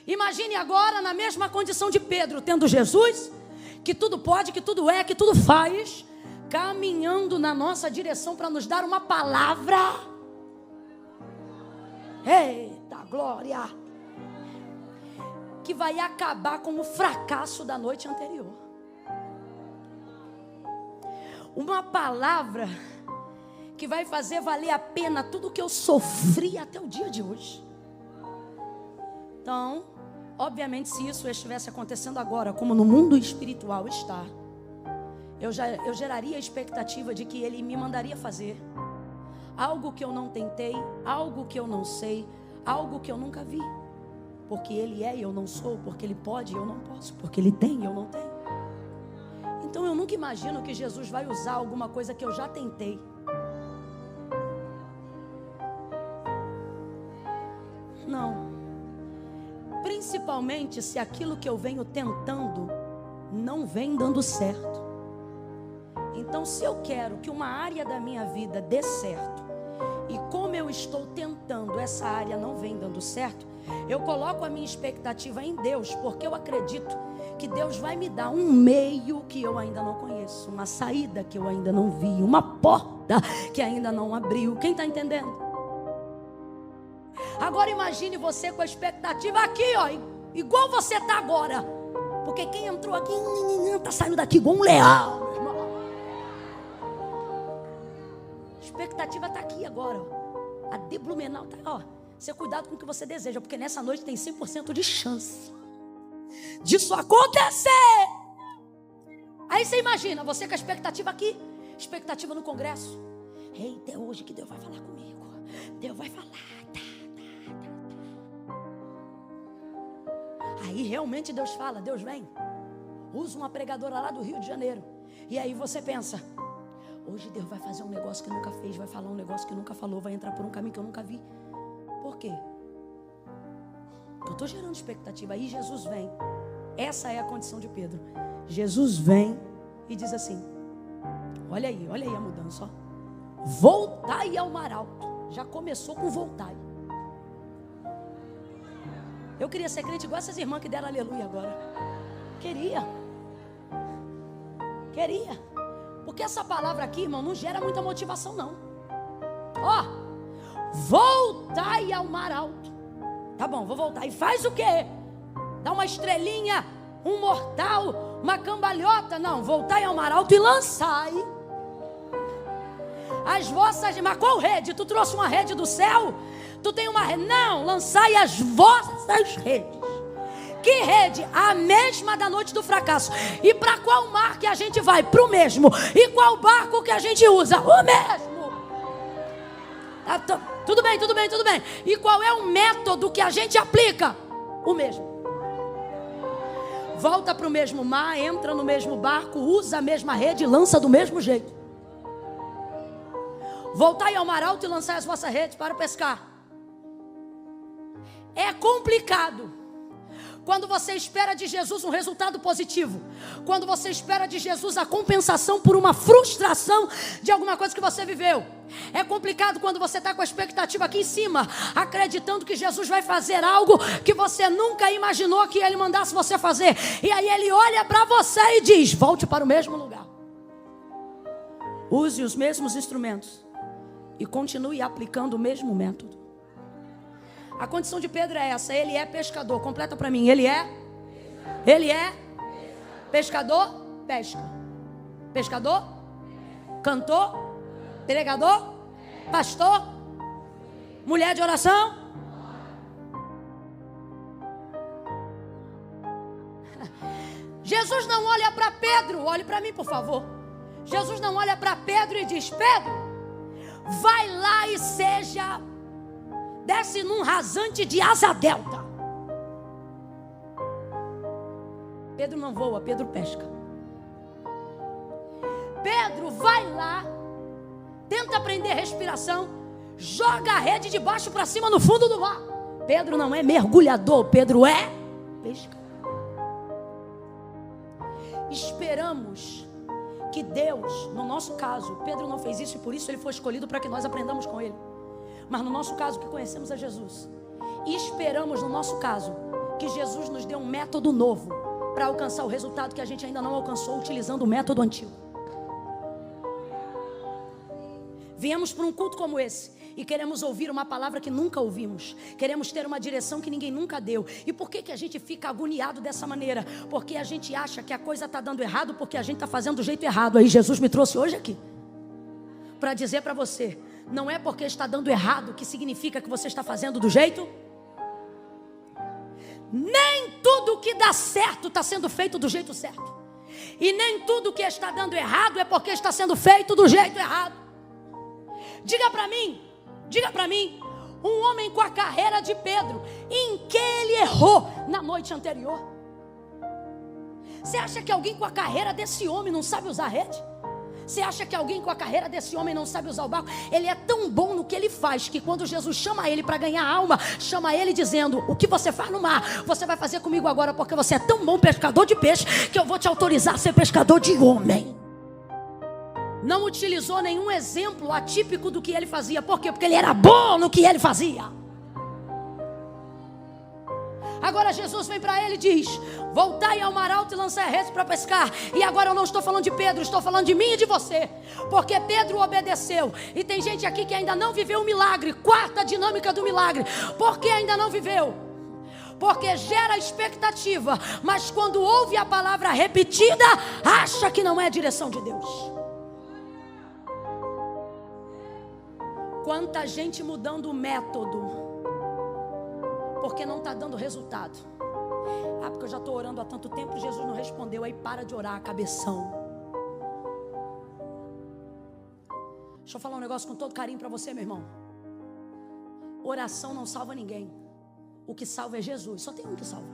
Imagine agora na mesma condição de Pedro, tendo Jesus, que tudo pode, que tudo é, que tudo faz, caminhando na nossa direção para nos dar uma palavra. Eita glória! Que vai acabar com o fracasso da noite anterior. Uma palavra que vai fazer valer a pena tudo que eu sofri até o dia de hoje. Então, obviamente, se isso estivesse acontecendo agora, como no mundo espiritual está, eu geraria a expectativa de que Ele me mandaria fazer algo que eu não tentei, algo que eu não sei, algo que eu nunca vi. Porque Ele é e eu não sou, porque Ele pode e eu não posso, porque Ele tem e eu não tenho. Então eu nunca imagino que Jesus vai usar alguma coisa que eu já tentei. Não. Principalmente se aquilo que eu venho tentando não vem dando certo. Então, se eu quero que uma área da minha vida dê certo, e como eu estou tentando, essa área não vem dando certo, eu coloco a minha expectativa em Deus, porque eu acredito que Deus vai me dar um meio que eu ainda não conheço, uma saída que eu ainda não vi, uma porta que ainda não abriu. Quem está entendendo? Agora imagine você com a expectativa aqui, ó, igual você está agora. Porque quem entrou aqui está saindo daqui igual um leão, meu irmão. A expectativa está aqui agora, ó. A deblumenal está, ó. Você cuidado com o que você deseja, porque nessa noite tem 100% de chance disso acontecer. Aí você imagina, você com a expectativa aqui, expectativa no congresso. Eita, é hoje que Deus vai falar comigo. Deus vai falar. Aí realmente Deus fala, Deus vem. Usa uma pregadora lá do Rio de Janeiro. E aí você pensa, hoje Deus vai fazer um negócio que nunca fez, vai falar um negócio que nunca falou, vai entrar por um caminho que eu nunca vi. Por quê? Eu estou gerando expectativa. Aí Jesus vem. Essa é a condição de Pedro. Jesus vem e diz assim, olha aí a mudança, ó. Voltai ao mar alto. Já começou com voltai. Eu queria ser crente igual essas irmãs que deram aleluia agora. Queria. Porque essa palavra aqui, irmão, não gera muita motivação não. Ó, voltai ao mar alto. Tá bom, vou voltar. E faz o quê? Dá uma estrelinha, um mortal, uma cambalhota? Não, voltai ao mar alto e lançai as vossas... Mas qual rede? Tu trouxe uma rede do céu? Tu tem uma rede? Não, lançai as vossas redes. Que rede? A mesma da noite do fracasso. E para qual mar que a gente vai? Para o mesmo. E qual barco que a gente usa? O mesmo. Tudo bem. E qual é o método que a gente aplica? O mesmo. Volta para o mesmo mar, entra no mesmo barco, usa a mesma rede e lança do mesmo jeito. Voltai ao mar alto e lançai as vossas redes para pescar. É complicado quando você espera de Jesus um resultado positivo, quando você espera de Jesus a compensação por uma frustração de alguma coisa que você viveu. É complicado quando você está com a expectativa aqui em cima, acreditando que Jesus vai fazer algo que você nunca imaginou que Ele mandasse você fazer. E aí Ele olha para você e diz, volte para o mesmo lugar, use os mesmos instrumentos e continue aplicando o mesmo método. A condição de Pedro é essa, ele é pescador. Completa para mim, ele é pescador, pesca. Pescador, cantor, pregador, pastor, mulher de oração. Jesus não olha para Pedro, olhe para mim por favor. Jesus não olha para Pedro e diz, Pedro, vai lá e desce num rasante de asa delta. Pedro não voa, Pedro pesca. Pedro vai lá, tenta aprender respiração, joga a rede de baixo para cima no fundo do mar. Pedro não é mergulhador, Pedro é pescador. Esperamos que Deus, no nosso caso, Pedro não fez isso e por isso ele foi escolhido para que nós aprendamos com ele. Mas no nosso caso que conhecemos a Jesus, e esperamos no nosso caso que Jesus nos deu um método novo para alcançar o resultado que a gente ainda não alcançou utilizando o método antigo. Viemos para um culto como esse e queremos ouvir uma palavra que nunca ouvimos. Queremos ter uma direção que ninguém nunca deu. E por que a gente fica agoniado dessa maneira? Porque a gente acha que a coisa está dando errado porque a gente está fazendo do jeito errado. Aí Jesus me trouxe hoje aqui para dizer para você: não é porque está dando errado que significa que você está fazendo do jeito. Nem tudo que dá certo está sendo feito do jeito certo. E nem tudo que está dando errado é porque está sendo feito do jeito errado. Diga para mim, um homem com a carreira de Pedro, em que ele errou na noite anterior? Você acha que alguém com a carreira desse homem não sabe usar rede? Você acha que alguém com a carreira desse homem não sabe usar o barco? Ele é tão bom no que ele faz, que quando Jesus chama ele para ganhar alma, chama ele dizendo: o que você faz no mar, você vai fazer comigo agora, porque você é tão bom pescador de peixe, que eu vou te autorizar a ser pescador de homem. Não utilizou nenhum exemplo atípico do que ele fazia. Por quê? Porque ele era bom no que ele fazia. Agora Jesus vem para ele e diz: voltai ao mar alto e lançai a rede para pescar. E agora eu não estou falando de Pedro, estou falando de mim e de você. Porque Pedro obedeceu. E tem gente aqui que ainda não viveu o milagre. Quarta dinâmica do milagre. Por que ainda não viveu? Porque gera expectativa, mas quando ouve a palavra repetida, acha que não é a direção de Deus. Quanta gente mudando o método porque não está dando resultado. Ah, porque eu já estou orando há tanto tempo e Jesus não respondeu. Aí para de orar, cabeção. Deixa eu falar um negócio com todo carinho para você, meu irmão. Oração não salva ninguém. O que salva é Jesus. Só tem um que salva.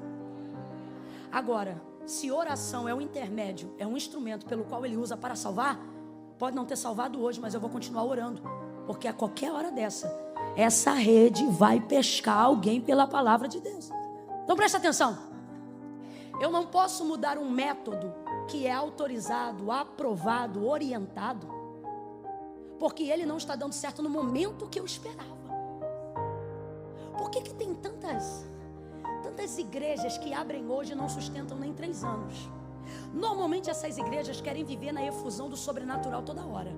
Agora, se oração é um intermédio, é um instrumento pelo qual ele usa para salvar, pode não ter salvado hoje, mas eu vou continuar orando. Porque a qualquer hora dessa, essa rede vai pescar alguém pela palavra de Deus. Então presta atenção. Eu não posso mudar um método que é autorizado, aprovado, orientado, porque ele não está dando certo no momento que eu esperava. Por que tem tantas igrejas que abrem hoje e não sustentam nem 3 anos? Normalmente essas igrejas querem viver na efusão do sobrenatural toda hora.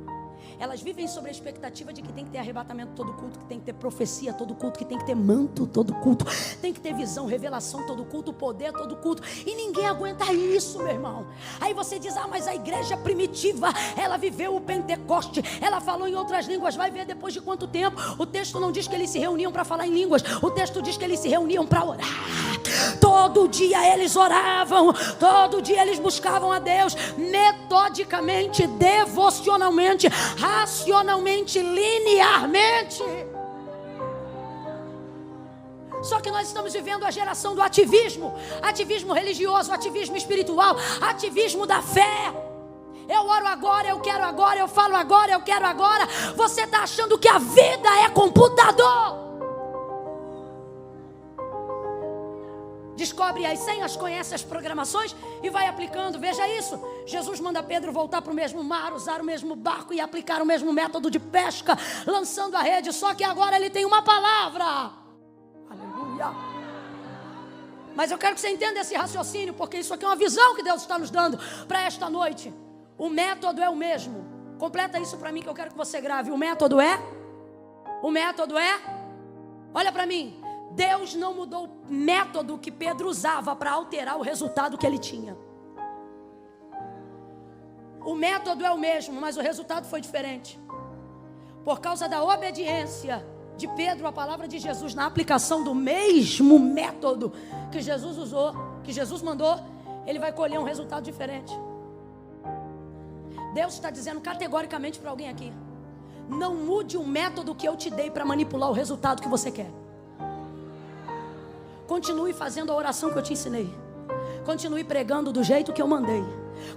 Elas vivem sobre a expectativa de que tem que ter arrebatamento todo culto, que tem que ter profecia todo culto, que tem que ter manto todo culto, tem que ter visão, revelação todo culto, poder todo culto. E ninguém aguenta isso, meu irmão. Aí você diz: ah, mas a igreja primitiva, ela viveu o Pentecoste, ela falou em outras línguas. Vai ver depois de quanto tempo. O texto não diz que eles se reuniam para falar em línguas. O texto diz que eles se reuniam para orar. Todo dia eles oravam, todo dia eles buscavam a Deus, metodicamente, devocionalmente, racionalmente, linearmente. Só que nós estamos vivendo a geração do ativismo. Ativismo religioso, ativismo espiritual, ativismo da fé. Eu oro agora, eu quero agora, eu falo agora, eu quero agora. Você está achando que a vida é computador? Descobre as senhas, conhece as programações e vai aplicando. Veja isso. Jesus manda Pedro voltar para o mesmo mar, usar o mesmo barco e aplicar o mesmo método de pesca, lançando a rede. Só que agora ele tem uma palavra. Aleluia. Mas eu quero que você entenda esse raciocínio, porque isso aqui é uma visão que Deus está nos dando para esta noite. O método é o mesmo. Completa isso para mim que eu quero que você grave. O método é? Olha para mim. Deus não mudou o método que Pedro usava para alterar o resultado que ele tinha. O método é o mesmo, mas o resultado foi diferente. Por causa da obediência de Pedro à palavra de Jesus, na aplicação do mesmo método que Jesus usou, que Jesus mandou, ele vai colher um resultado diferente. Deus está dizendo categoricamente para alguém aqui: não mude o método que eu te dei para manipular o resultado que você quer. Continue fazendo a oração que eu te ensinei. Continue pregando do jeito que eu mandei.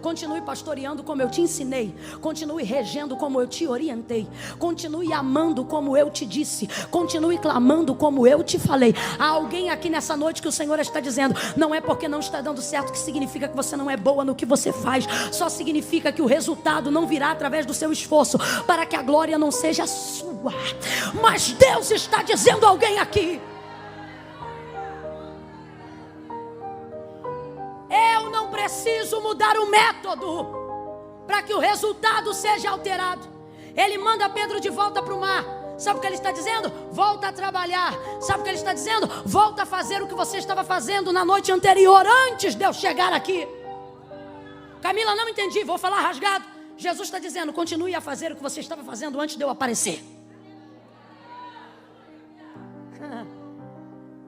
Continue pastoreando como eu te ensinei. Continue regendo como eu te orientei. Continue amando como eu te disse. Continue clamando como eu te falei. Há alguém aqui nessa noite que o Senhor está dizendo: não é porque não está dando certo que significa que você não é boa no que você faz. Só significa que o resultado não virá através do seu esforço, para que a glória não seja sua. Mas Deus está dizendo a alguém aqui: Eu não preciso mudar o método para que o resultado seja alterado. Ele manda Pedro de volta para o mar. Sabe o que ele está dizendo? Volta a trabalhar. Sabe o que ele está dizendo? Volta a fazer o que você estava fazendo na noite anterior, antes de eu chegar aqui. Camila, não entendi, vou falar rasgado. Jesus está dizendo, continue a fazer o que você estava fazendo antes de eu aparecer.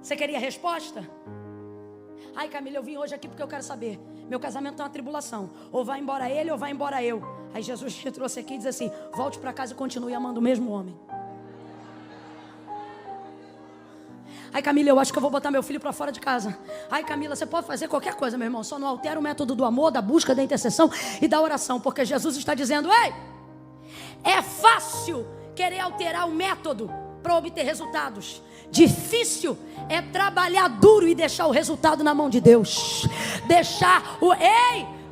Você queria resposta? Ai, Camila, eu vim hoje aqui porque eu quero saber. Meu casamento está uma tribulação. Ou vai embora ele ou vai embora eu. Aí Jesus te trouxe aqui e diz assim, volte para casa e continue amando o mesmo homem. Ai, Camila, eu acho que eu vou botar meu filho para fora de casa. Ai, Camila, você pode fazer qualquer coisa, meu irmão. Só não altera o método do amor, da busca, da intercessão e da oração. Porque Jesus está dizendo, ei, é fácil querer alterar o método para obter resultados. Difícil é trabalhar duro e deixar o resultado na mão de Deus.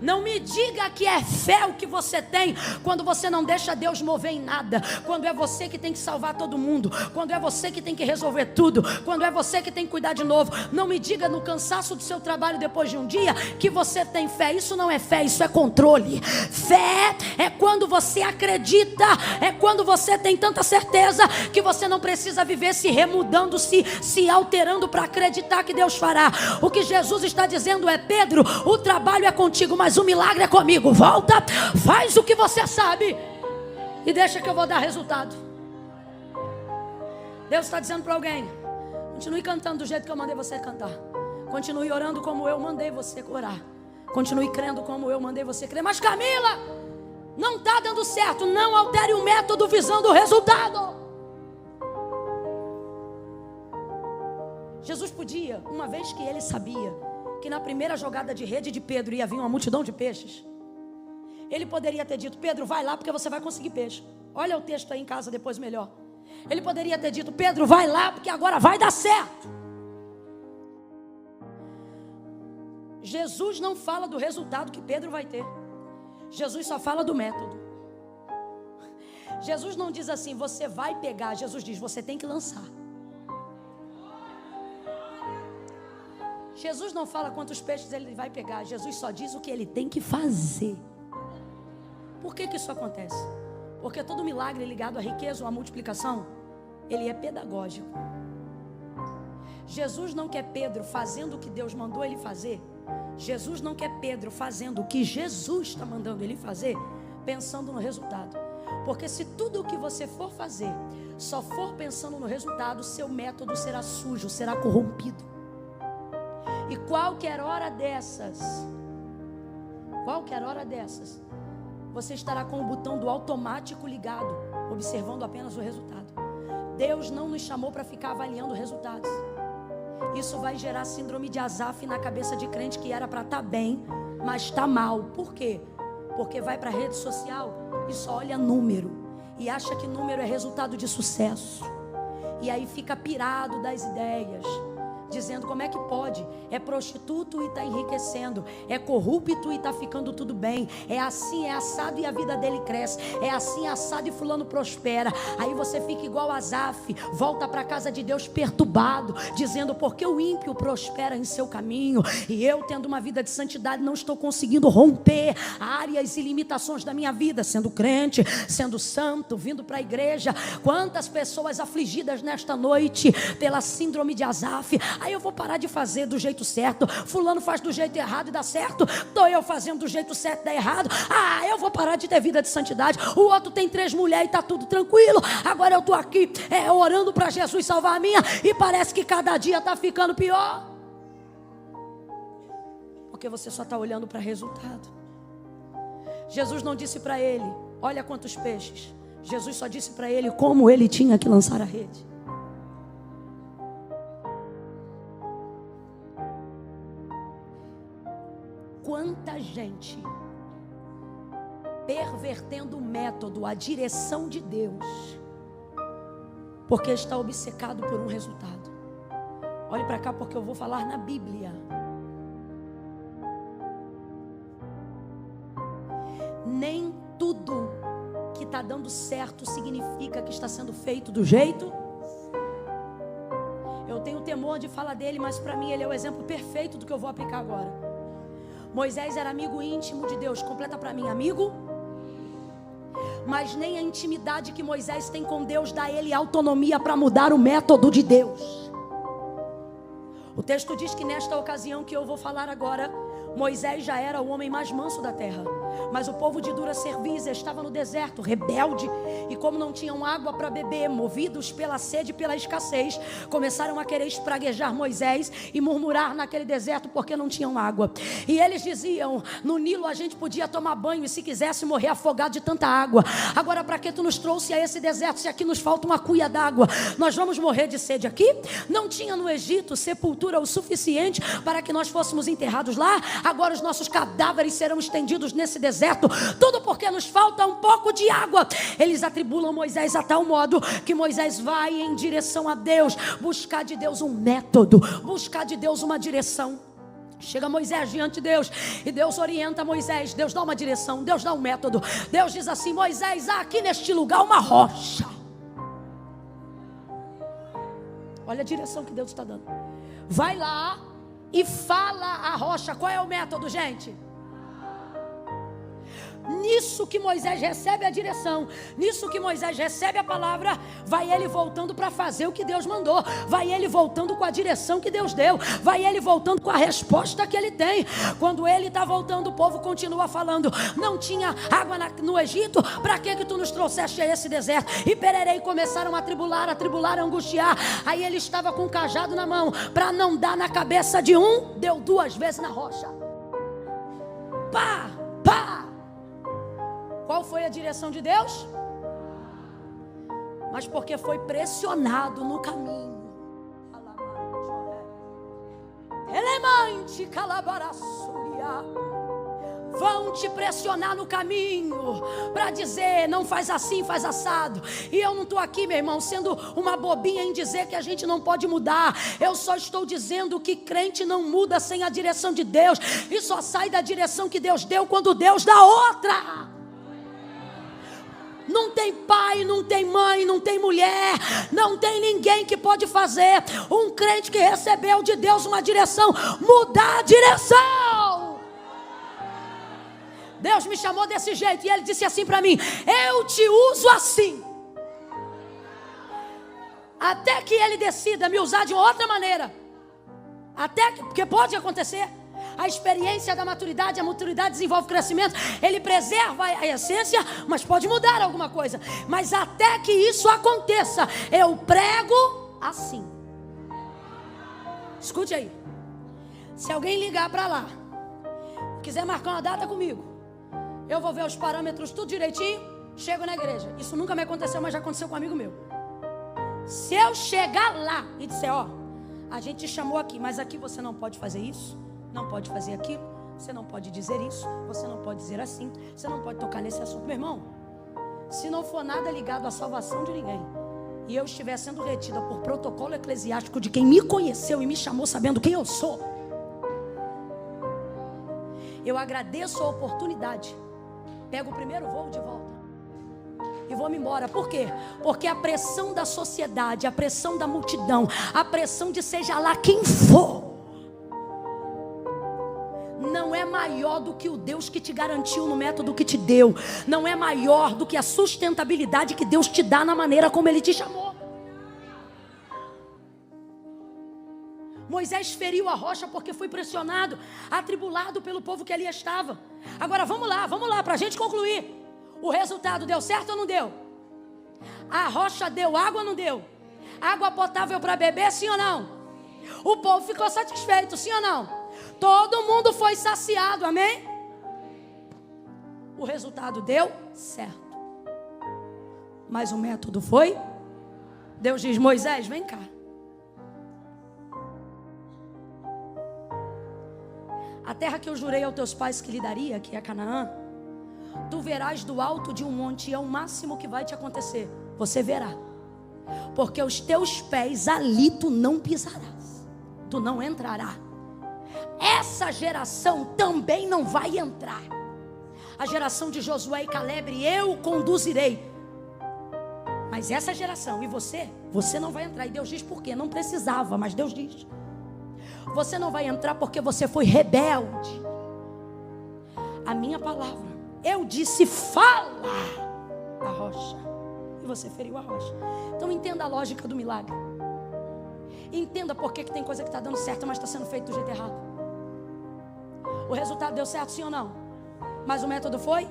Não me diga que é fé o que você tem quando você não deixa Deus mover em nada. Quando é você que tem que salvar todo mundo. Quando é você que tem que resolver tudo. Quando é você que tem que cuidar de novo. Não me diga no cansaço do seu trabalho depois de um dia que você tem fé. Isso não é fé, isso é controle. Fé é quando você acredita. É quando você tem tanta certeza que você não precisa viver se remudando, se alterando para acreditar que Deus fará. O que Jesus está dizendo é, Pedro, o trabalho é contigo, mas o milagre é comigo. Volta, faz o que você sabe e deixa que eu vou dar resultado. Deus está dizendo para alguém, continue cantando do jeito que eu mandei você cantar. Continue orando como eu mandei você orar. Continue crendo como eu mandei você crer. Mas Camila, não está dando certo. Não altere o método visando o resultado. Jesus podia, uma vez que ele sabia que na primeira jogada de rede de Pedro ia vir uma multidão de peixes, ele poderia ter dito, Pedro, vai lá porque você vai conseguir peixe. Olha o texto aí em casa depois melhor. Ele poderia ter dito, Pedro, vai lá porque agora vai dar certo. Jesus não fala do resultado que Pedro vai ter. Jesus só fala do método. Jesus não diz assim, você vai pegar. Jesus diz, você tem que lançar. Jesus não fala quantos peixes ele vai pegar. Jesus só diz o que ele tem que fazer. Por que isso acontece? Porque todo milagre ligado à riqueza ou à multiplicação, ele é pedagógico. Jesus não quer Pedro fazendo o que Deus mandou ele fazer. Jesus não quer Pedro fazendo o que Jesus está mandando ele fazer, pensando no resultado. Porque se tudo o que você for fazer só for pensando no resultado, seu método será sujo, será corrompido. E qualquer hora dessas, você estará com o botão do automático ligado, observando apenas o resultado. Deus não nos chamou para ficar avaliando resultados. Isso vai gerar síndrome de Asaf na cabeça de crente que era para estar bem, mas está mal. Por quê? Porque vai para a rede social e só olha número e acha que número é resultado de sucesso. E aí fica pirado das ideias, dizendo como é que pode, é prostituto e está enriquecendo, é corrupto e está ficando tudo bem, é assim, é assado e a vida dele cresce, é assim, assado e fulano prospera. Aí você fica igual Asaf, volta para a casa de Deus perturbado, dizendo porque o ímpio prospera em seu caminho e eu, tendo uma vida de santidade, não estou conseguindo romper áreas e limitações da minha vida, sendo crente, sendo santo, vindo para a igreja. Quantas pessoas afligidas nesta noite pela síndrome de Asaf. Aí eu vou parar de fazer do jeito certo. Fulano faz do jeito errado e dá certo. Estou eu fazendo do jeito certo e dá errado. Eu vou parar de ter vida de santidade. O outro tem 3 mulheres e está tudo tranquilo. Agora eu estou aqui orando para Jesus salvar a minha. E parece que cada dia está ficando pior. Porque você só está olhando para resultado. Jesus não disse para ele, olha quantos peixes. Jesus só disse para ele como ele tinha que lançar a rede. Quanta gente pervertendo o método, a direção de Deus, porque está obcecado por um resultado. Olhe para cá porque eu vou falar na Bíblia. Nem tudo que está dando certo significa que está sendo feito do jeito. Eu tenho temor de falar dele, mas para mim ele é o exemplo perfeito do que eu vou aplicar agora. Moisés era amigo íntimo de Deus. Completa para mim, amigo. Mas nem a intimidade que Moisés tem com Deus dá a ele autonomia para mudar o método de Deus. O texto diz que nesta ocasião que eu vou falar agora, Moisés já era o homem mais manso da terra. Mas o povo de dura cerviz estava no deserto, rebelde. E como não tinham água para beber, movidos pela sede e pela escassez, começaram a querer espraguejar Moisés e murmurar naquele deserto porque não tinham água. E eles diziam, no Nilo a gente podia tomar banho e se quisesse morrer afogado de tanta água. Agora para que tu nos trouxe a esse deserto se aqui nos falta uma cuia d'água? Nós vamos morrer de sede aqui? Não tinha no Egito sepultura o suficiente para que nós fôssemos enterrados lá? Agora os nossos cadáveres serão estendidos nesse deserto, tudo porque nos falta um pouco de água. Eles atribulam Moisés a tal modo que Moisés vai em direção a Deus, buscar de Deus um método, buscar de Deus uma direção. Chega Moisés diante de Deus e Deus orienta Moisés. Deus dá uma direção, Deus dá um método. Deus diz assim: Moisés, há aqui neste lugar uma rocha. Olha a direção que Deus está dando. Vai lá e fala a rocha. Qual é o método, gente? Nisso que Moisés recebe a direção, nisso que Moisés recebe a palavra, vai ele voltando para fazer o que Deus mandou, vai ele voltando com a direção que Deus deu, vai ele voltando com a resposta que ele tem. Quando ele está voltando, o povo continua falando: não tinha água no Egito, para que tu nos trouxeste a esse deserto? E pererei, começaram a tribular, a angustiar. Aí ele estava com o cajado na mão, para não dar na cabeça de um, deu 2 vezes na rocha. Pá, pá. Qual foi a direção de Deus? Mas porque foi pressionado no caminho. Elemante calabaraçuria. Vão te pressionar no caminho para dizer: não faz assim, faz assado. E eu não estou aqui, meu irmão, sendo uma bobinha em dizer que a gente não pode mudar. Eu só estou dizendo que crente não muda sem a direção de Deus. E só sai da direção que Deus deu quando Deus dá outra. Não tem pai, não tem mãe, não tem mulher, não tem ninguém que pode fazer um crente que recebeu de Deus uma direção mudar a direção. Deus me chamou desse jeito e Ele disse assim para mim: eu te uso assim, até que Ele decida me usar de outra maneira. Porque pode acontecer. A experiência da maturidade, a maturidade desenvolve crescimento. Ele preserva a essência, mas pode mudar alguma coisa. Mas até que isso aconteça, eu prego assim. Escute aí. Se alguém ligar para lá, quiser marcar uma data comigo, eu vou ver os parâmetros tudo direitinho, chego na igreja. Isso nunca me aconteceu, mas já aconteceu com um amigo meu. Se eu chegar lá e disser: ó, a gente te chamou aqui, mas aqui você não pode fazer isso, não pode fazer aquilo, você não pode dizer isso, você não pode dizer assim, você não pode tocar nesse assunto. Meu irmão, se não for nada ligado à salvação de ninguém, e eu estiver sendo retida por protocolo eclesiástico de quem me conheceu e me chamou sabendo quem eu sou, eu agradeço a oportunidade, pego o primeiro voo de volta e vou-me embora. Por quê? Porque a pressão da sociedade, a pressão da multidão, a pressão de seja lá quem for, não é maior do que o Deus que te garantiu no método que te deu. Não é maior do que a sustentabilidade que Deus te dá na maneira como Ele te chamou. Moisés feriu a rocha porque foi pressionado, atribulado pelo povo que ali estava. Agora vamos lá, para a gente concluir. O resultado deu certo ou não deu? A rocha deu água ou não deu? Água potável para beber, sim ou não? O povo ficou satisfeito, sim ou não? Todo mundo foi saciado, amém? O resultado deu certo. Mas o método foi? Deus diz: Moisés, vem cá. A terra que eu jurei aos teus pais que lhe daria, que é Canaã, tu verás do alto de um monte, é o máximo que vai te acontecer. Você verá. Porque os teus pés ali tu não pisarás, tu não entrará. Essa geração também não vai entrar. A geração de Josué e Caleb eu conduzirei. Mas essa geração e você não vai entrar. E Deus diz por quê? Não precisava, mas Deus diz: você não vai entrar porque você foi rebelde. a minha palavra. Eu disse, fala a rocha. E você feriu a rocha. Então entenda a lógica do milagre. Entenda por que tem coisa que está dando certo, mas está sendo feito do jeito errado. O resultado deu certo, sim ou não? Mas o método foi?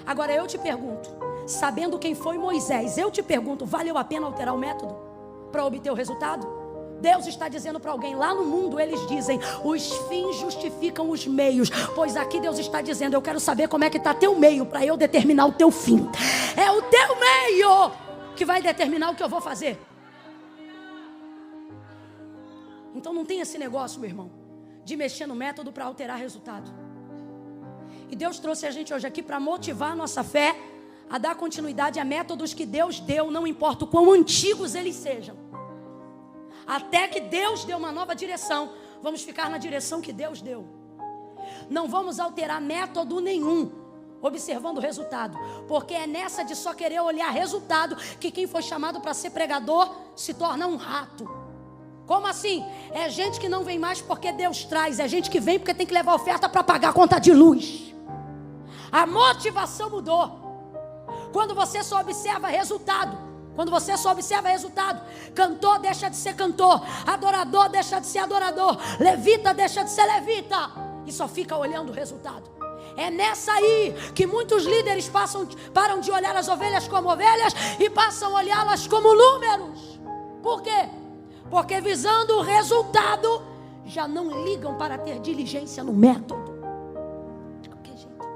Agora eu te pergunto, sabendo quem foi Moisés, eu te pergunto, valeu a pena alterar o método para obter o resultado? Deus está dizendo para alguém, lá no mundo eles dizem, os fins justificam os meios. Pois aqui Deus está dizendo, eu quero saber como é que está teu meio para eu determinar o teu fim. É o teu meio que vai determinar o que eu vou fazer. Então não tem esse negócio, meu irmão, de mexer no método para alterar resultado. E Deus trouxe a gente hoje aqui para motivar a nossa fé a dar continuidade a métodos que Deus deu, não importa o quão antigos eles sejam. Até que Deus deu uma nova direção, vamos ficar na direção que Deus deu. Não vamos alterar método nenhum, observando o resultado. Porque é nessa de só querer olhar resultado que quem foi chamado para ser pregador se torna um rato. Como assim? É gente que não vem mais porque Deus traz. É gente que vem porque tem que levar oferta para pagar a conta de luz. A motivação mudou. Quando você só observa resultado. Quando você só observa resultado. Cantor deixa de ser cantor. Adorador deixa de ser adorador. Levita deixa de ser levita. E só fica olhando o resultado. É nessa aí que muitos líderes param de olhar as ovelhas como ovelhas e passam a olhá-las como números. Por quê? Porque visando o resultado, já não ligam para ter diligência no método. De qualquer jeito,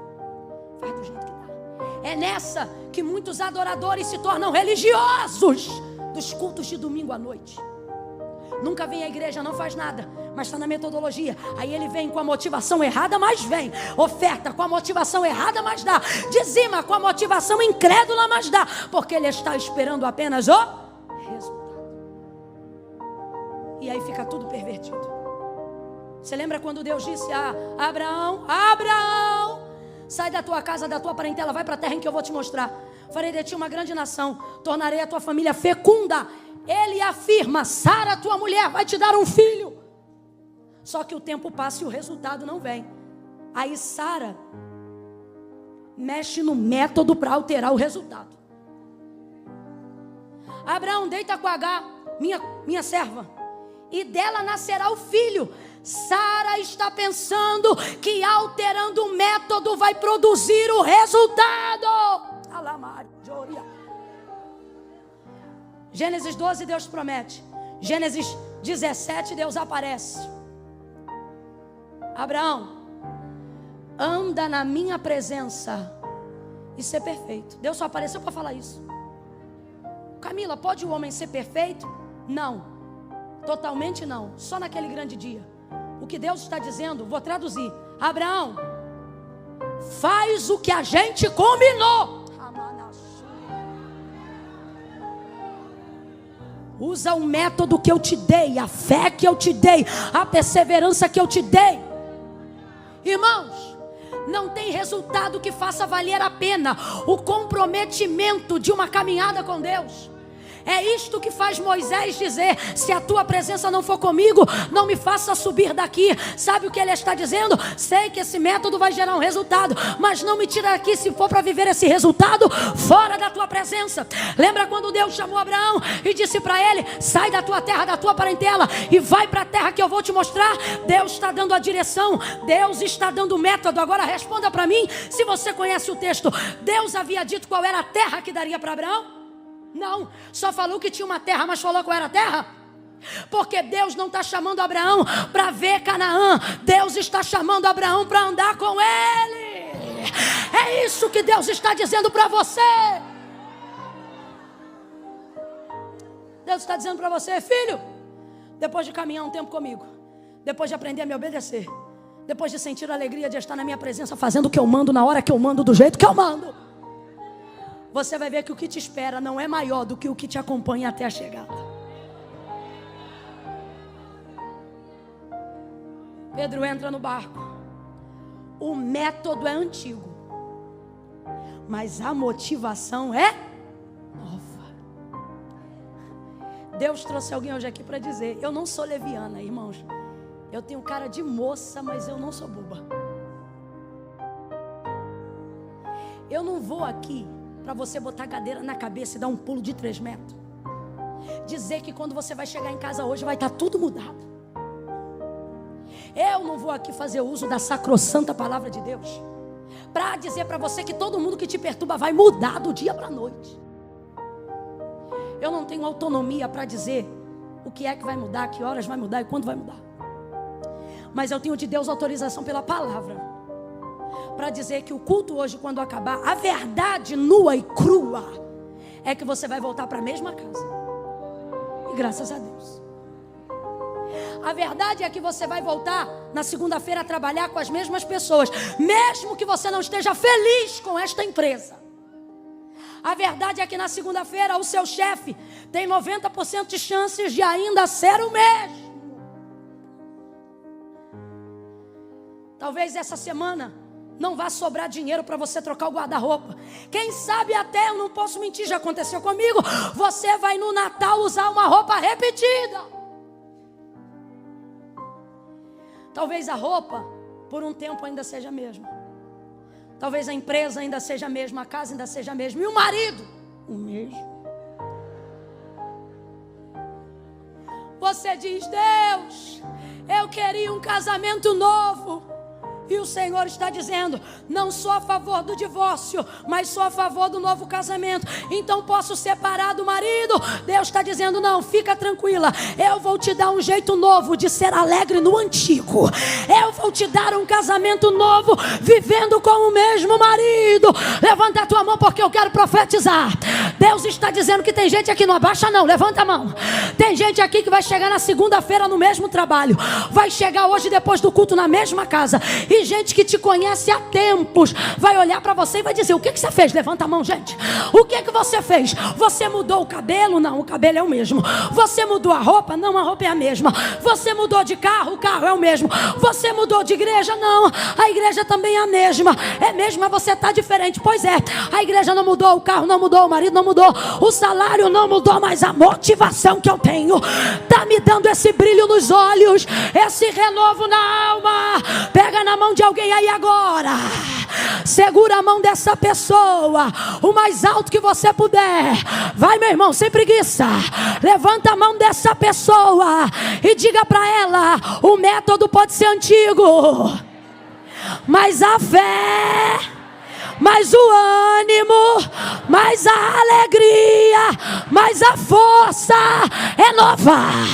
faz do jeito que dá. É nessa que muitos adoradores se tornam religiosos dos cultos de domingo à noite. Nunca vem à igreja, não faz nada, mas está na metodologia. Aí ele vem com a motivação errada, mas vem. Oferta com a motivação errada, mas dá. Dizima com a motivação incrédula, mas dá. Porque ele está esperando apenas o resultado. E aí fica tudo pervertido. Você lembra quando Deus disse a Abraão, Abraão, sai da tua casa, da tua parentela, vai para a terra em que eu vou te mostrar. Farei de ti uma grande nação, tornarei a tua família fecunda. Ele afirma, Sara, tua mulher, vai te dar um filho. Só que o tempo passa e o resultado não vem. Aí Sara mexe no método para alterar o resultado. Abraão, deita com Agar, minha serva, e dela nascerá o filho. Sara está pensando que alterando o método vai produzir o resultado. Gênesis 12, Deus promete. Gênesis 17, Deus aparece. Abraão, anda na minha presença e ser perfeito. Deus só apareceu para falar isso. Camila, pode o homem ser perfeito? Não, totalmente não. Só naquele grande dia. O que Deus está dizendo, vou traduzir. Abraão, faz o que a gente combinou. Usa o método que eu te dei, a fé que eu te dei, a perseverança que eu te dei. Irmãos, não tem resultado que faça valer a pena o comprometimento de uma caminhada com Deus. É isto que faz Moisés dizer, se a tua presença não for comigo, não me faça subir daqui. Sabe o que ele está dizendo? Sei que esse método vai gerar um resultado, mas não me tira daqui se for para viver esse resultado fora da tua presença. Lembra quando Deus chamou Abraão e disse para ele, sai da tua terra, da tua parentela e vai para a terra que eu vou te mostrar? Deus está dando a direção, Deus está dando o método. Agora responda para mim, se você conhece o texto, Deus havia dito qual era a terra que daria para Abraão? Não, só falou que tinha uma terra, mas falou qual era a terra? Porque Deus não está chamando Abraão para ver Canaã. Deus está chamando Abraão para andar com ele. É isso que Deus está dizendo para você. Deus está dizendo para você, filho, depois de caminhar um tempo comigo, depois de aprender a me obedecer, depois de sentir a alegria de estar na minha presença, fazendo o que eu mando, na hora que eu mando, do jeito que eu mando, você vai ver que o que te espera não é maior do que o que te acompanha até a chegada. Pedro entra no barco. O método é antigo, mas a motivação é nova. Deus trouxe alguém hoje aqui para dizer, eu não sou leviana, irmãos. Eu tenho cara de moça, mas eu não sou boba. Eu não vou aqui para você botar a cadeira na cabeça e dar um pulo de 3 metros. Dizer que quando você vai chegar em casa hoje vai estar tudo mudado. Eu não vou aqui fazer uso da sacrossanta palavra de Deus para dizer para você que todo mundo que te perturba vai mudar do dia para a noite. Eu não tenho autonomia para dizer o que é que vai mudar, que horas vai mudar e quando vai mudar. Mas eu tenho de Deus autorização pela palavra para dizer que o culto hoje, quando acabar, a verdade nua e crua é que você vai voltar para a mesma casa. E graças a Deus. A verdade é que você vai voltar na segunda-feira a trabalhar com as mesmas pessoas, mesmo que você não esteja feliz com esta empresa. A verdade é que na segunda-feira o seu chefe tem 90% de chances de ainda ser o mesmo. Talvez essa semana não vá sobrar dinheiro para você trocar o guarda-roupa. Quem sabe até, eu não posso mentir, já aconteceu comigo, você vai no Natal usar uma roupa repetida. Talvez a roupa, por um tempo, ainda seja a mesma. Talvez a empresa ainda seja a mesma, a casa ainda seja a mesma. E o marido, o mesmo. Você diz: Deus, eu queria um casamento novo. E o Senhor está dizendo: não sou a favor do divórcio, mas sou a favor do novo casamento. Então posso separar do marido? Deus está dizendo: não, fica tranquila, eu vou te dar um jeito novo de ser alegre no antigo. Eu vou te dar um casamento novo, vivendo com o mesmo marido. Levanta a tua mão porque eu quero profetizar. Deus está dizendo que tem gente aqui, não abaixa não, levanta a mão. Tem gente aqui que vai chegar na segunda-feira no mesmo trabalho, vai chegar hoje depois do culto na mesma casa. E gente que te conhece há tempos vai olhar para você e vai dizer: o que você fez? Levanta a mão, gente. O que você fez? Você mudou o cabelo? Não, o cabelo é o mesmo. Você mudou a roupa? Não, a roupa é a mesma. Você mudou de carro? O carro é o mesmo. Você mudou de igreja? Não, a igreja também é a mesma. É mesmo, mas você está diferente. Pois é, a igreja não mudou, o carro não mudou, o marido não mudou, o salário não mudou, mas a motivação que eu tenho está me dando esse brilho nos olhos, esse renovo na alma. Pega na mão de alguém aí agora, segura a mão dessa pessoa o mais alto que você puder. Vai, meu irmão, sem preguiça. Levanta a mão dessa pessoa e diga para ela: o método pode ser antigo, mas a fé, mais o ânimo, mais a alegria, mais a força é nova.